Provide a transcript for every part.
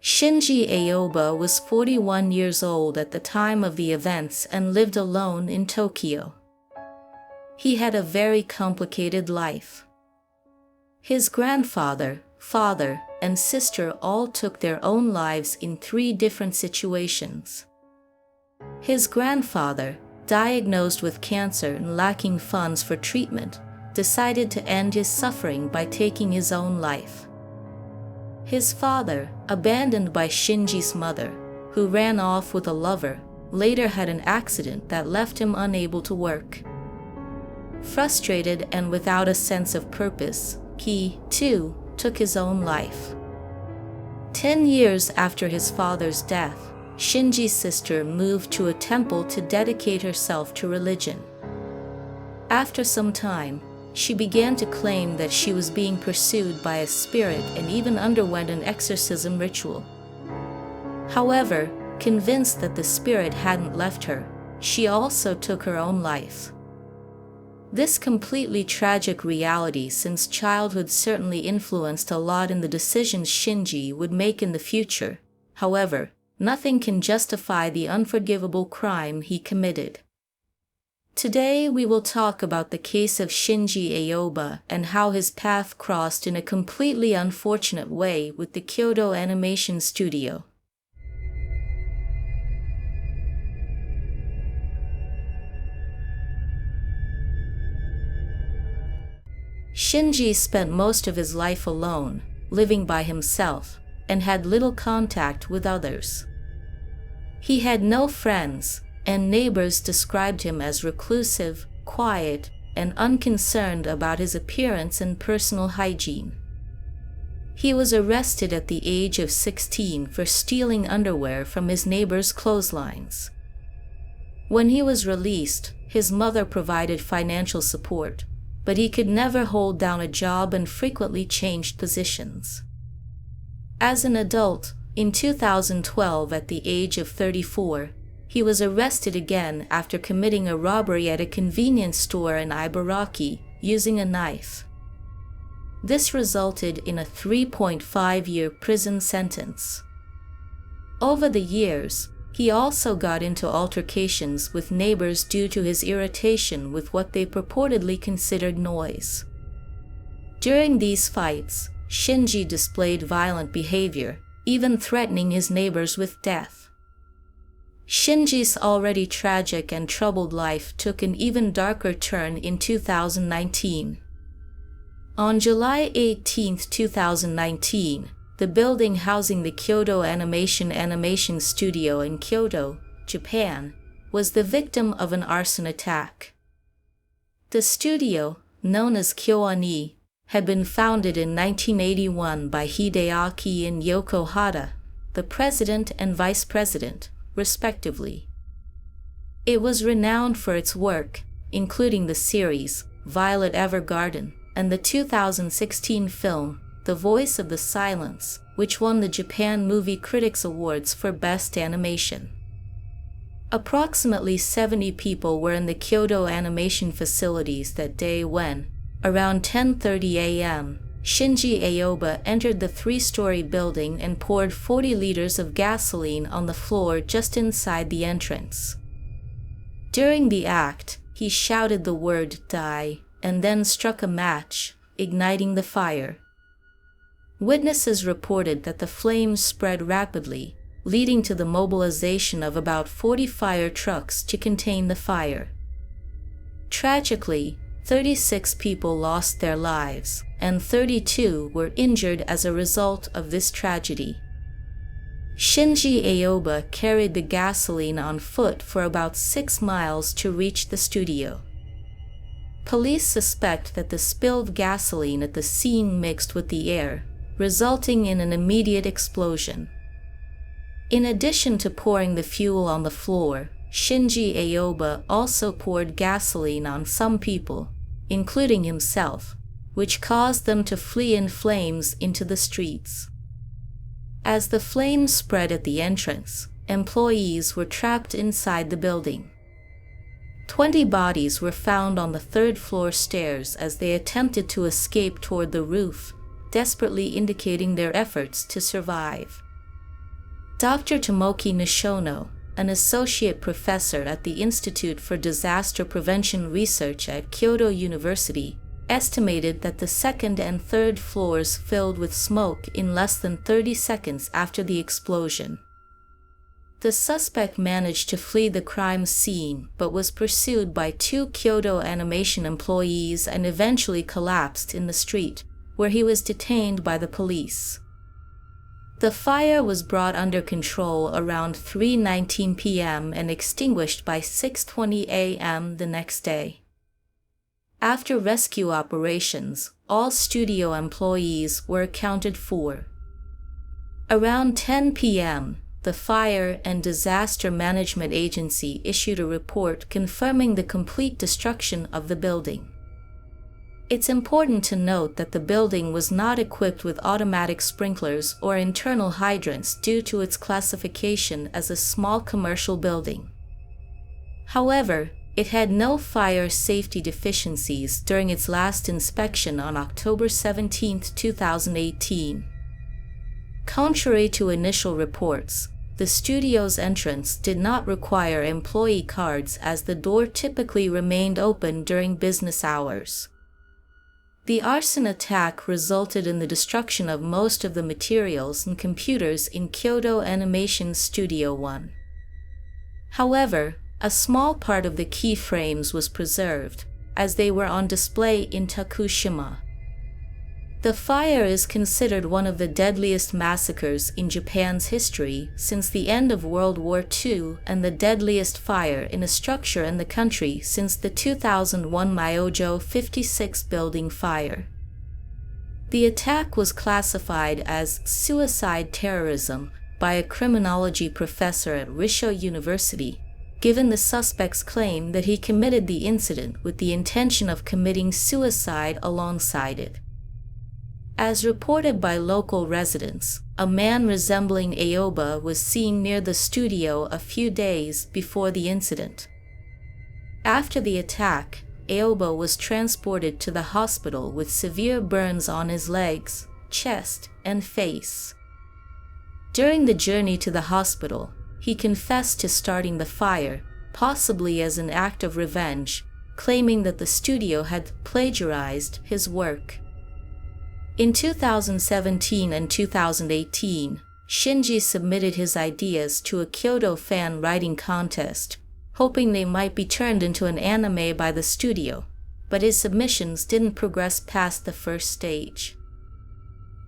Shinji Aoba was 41 years old at the time of the events and lived alone in Tokyo. He had a very complicated life. His grandfather, father, and sister all took their own lives in 3 different situations. His grandfather, diagnosed with cancer and lacking funds for treatment, decided to end his suffering by taking his own life. His father, abandoned by Shinji's mother, who ran off with a lover, later had an accident that left him unable to work. Frustrated and without a sense of purpose, he, too, took his own life. 10 years after his father's death, Shinji's sister moved to a temple to dedicate herself to religion. After some time, she began to claim that she was being pursued by a spirit and even underwent an exorcism ritual. However, convinced that the spirit hadn't left her, she also took her own life. This completely tragic reality since childhood certainly influenced a lot in the decisions Shinji would make in the future. However, nothing can justify the unforgivable crime he committed. Today we will talk about the case of Shinji Aoba and how his path crossed in a completely unfortunate way with the Kyoto Animation studio. Shinji spent most of his life alone, living by himself, and had little contact with others. He had no friends, and neighbors described him as reclusive, quiet, and unconcerned about his appearance and personal hygiene. He was arrested at the age of 16 for stealing underwear from his neighbors' clotheslines. When he was released, his mother provided financial support, but he could never hold down a job and frequently changed positions. As an adult, in 2012 at the age of 34, he was arrested again after committing a robbery at a convenience store in Ibaraki using a knife. This resulted in a 3.5-year prison sentence. Over the years, he also got into altercations with neighbors due to his irritation with what they purportedly considered noise. During these fights, Shinji displayed violent behavior, even threatening his neighbors with death. Shinji's already tragic and troubled life took an even darker turn in 2019. On July 18, 2019, the building housing the Kyoto Animation studio in Kyoto, Japan, was the victim of an arson attack. The studio, known as Kyoani, had been founded in 1981 by Hideaki and Yoko Hata, the president and vice president, respectively. It was renowned for its work, including the series Violetevergarden and the 2016 film The Voice of the Silence, which won the Japan Movie Critics Awards for Best Animation. Approximately 70 people were in the Kyoto Animation facilities that day when, around 10:30 a.m., Shinji Aoba entered the 3-story building and poured 40 liters of gasoline on the floor just inside the entrance. During the act, he shouted the word "die" and then struck a match, igniting the fire. Witnesses reported that the flames spread rapidly, leading to the mobilization of about 40 fire trucks to contain the fire. Tragically, 36 people lost their lives, and 32 were injured as a result of this tragedy. Shinji Aoba carried the gasoline on foot for about 6 miles to reach the studio. Police suspect that the spilled gasoline at the scene mixed with the air, resulting in an immediate explosion. In addition to pouring the fuel on the floor, Shinji Aoba also poured gasoline on some people, including himself, which caused them to flee in flames into the streets. As the flames spread at the entrance, employees were trapped inside the building. 20 bodies were found on the 3rd-floor stairs as they attempted to escape toward the roof, desperately indicating their efforts to survive. Dr. Tomoki Nishono, an associate professor at the Institute for Disaster Prevention Research at Kyoto University, estimated that the second and third floors filled with smoke in less than 30 seconds after the explosion. The suspect managed to flee the crime scene but was pursued by 2 Kyoto Animation employees and eventually collapsed in the street, where he was detained by the police. The fire was brought under control around 3:19 p.m. and extinguished by 6:20 a.m. the next day. After rescue operations, all studio employees were accounted for. Around 10 p.m., the Fire and Disaster Management Agency issued a report confirming the complete destruction of the building. It's important to note that the building was not equipped with automatic sprinklers or internal hydrants due to its classification as a small commercial building. However, it had no fire safety deficiencies during its last inspection on October 17, 2018. Contrary to initial reports, the studio's entrance did not require employee cards as the door typically remained open during business hours. The arson attack resulted in the destruction of most of the materials and computers in Kyoto Animation Studio 1. However, a small part of the keyframes was preserved, as they were on display in Tokushima. The fire is considered one of the deadliest massacres in Japan's history since the end of World War II and the deadliest fire in a structure in the country since the 2001 Myojo 56 building fire. The attack was classified as suicide terrorism by a criminology professor at Risho University, given the suspect's claim that he committed the incident with the intention of committing suicide alongside it. As reported by local residents, a man resembling Aoba was seen near the studio a few days before the incident. After the attack, Aoba was transported to the hospital with severe burns on his legs, chest, and face. During the journey to the hospital, he confessed to starting the fire, possibly as an act of revenge, claiming that the studio had plagiarized his work. In 2017 and 2018, Shinji submitted his ideas to a Kyoto fan writing contest, hoping they might be turned into an anime by the studio, but his submissions didn't progress past the first stage.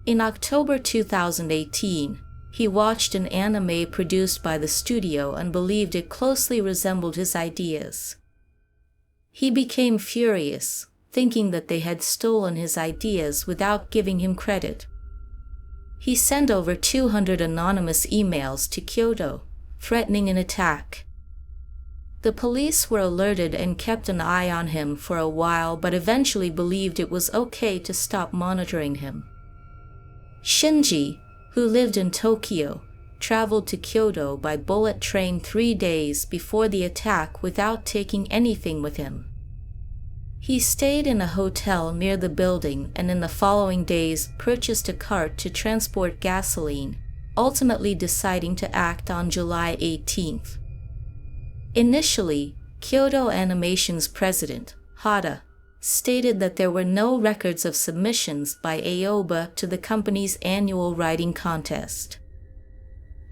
In October 2018, he watched an anime produced by the studio and believed it closely resembled his ideas. He became furious, thinking that they had stolen his ideas without giving him credit. He sent over 200 anonymous emails to Kyoto, threatening an attack. The police were alerted and kept an eye on him for a while, but eventually believed it was okay to stop monitoring him. Shinji, who lived in Tokyo, traveled to Kyoto by bullet train 3 days before the attack without taking anything with him. He stayed in a hotel near the building and in the following days purchased a cart to transport gasoline, ultimately deciding to act on July 18th. Initially, Kyoto Animation's president, Hada, stated that there were no records of submissions by Aoba to the company's annual writing contest.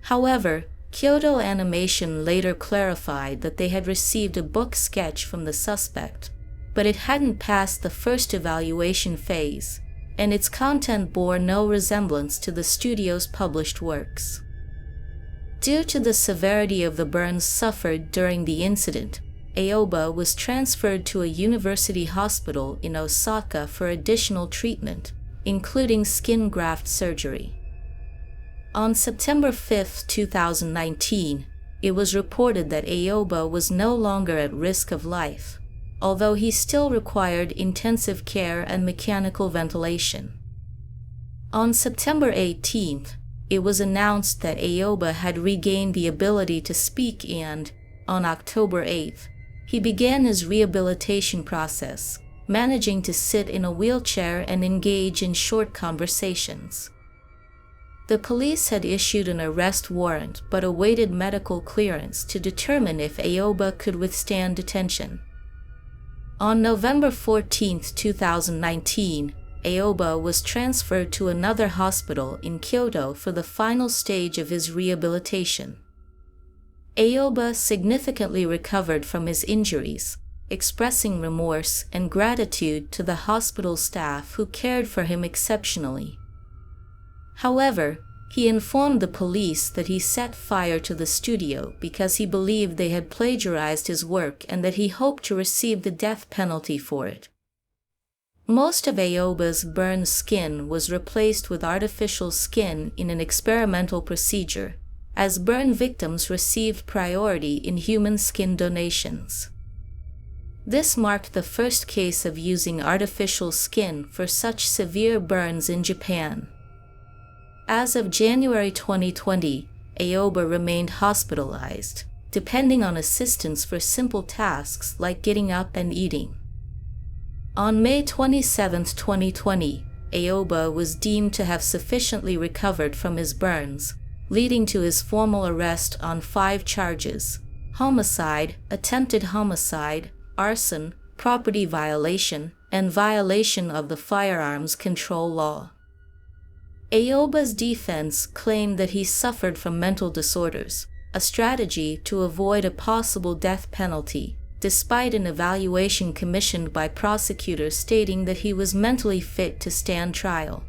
However, Kyoto Animation later clarified that they had received a book sketch from the suspect, but it hadn't passed the first evaluation phase, and its content bore no resemblance to the studio's published works. Due to the severity of the burns suffered during the incident, Aoba was transferred to a university hospital in Osaka for additional treatment, including skin graft surgery. On September 5, 2019, it was reported that Aoba was no longer at risk of life, although he still required intensive care and mechanical ventilation. On September 18th, it was announced that Aoba had regained the ability to speak and, on October 8th, he began his rehabilitation process, managing to sit in a wheelchair and engage in short conversations. The police had issued an arrest warrant but awaited medical clearance to determine if Aoba could withstand detention. On November 14, 2019, Aoba was transferred to another hospital in Kyoto for the final stage of his rehabilitation. Aoba significantly recovered from his injuries, expressing remorse and gratitude to the hospital staff who cared for him exceptionally. However, he informed the police that he set fire to the studio because he believed they had plagiarized his work and that he hoped to receive the death penalty for it. Most of Aoba's burned skin was replaced with artificial skin in an experimental procedure, as burn victims received priority in human skin donations. This marked the first case of using artificial skin for such severe burns in Japan. As of January 2020, Aoba remained hospitalized, depending on assistance for simple tasks like getting up and eating. On May 27, 2020, Aoba was deemed to have sufficiently recovered from his burns, leading to his formal arrest on 5 charges: homicide, attempted homicide, arson, property violation, and violation of the firearms control law. Aoba's defense claimed that he suffered from mental disorders, a strategy to avoid a possible death penalty, despite an evaluation commissioned by prosecutors stating that he was mentally fit to stand trial.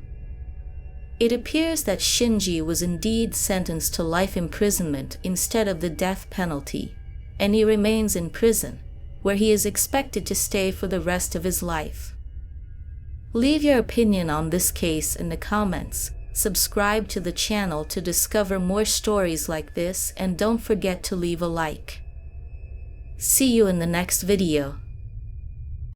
It appears that Shinji was indeed sentenced to life imprisonment instead of the death penalty, and he remains in prison, where he is expected to stay for the rest of his life. Leave your opinion on this case in the comments, subscribe to the channel to discover more stories like this, and don't forget to leave a like. See you in the next video.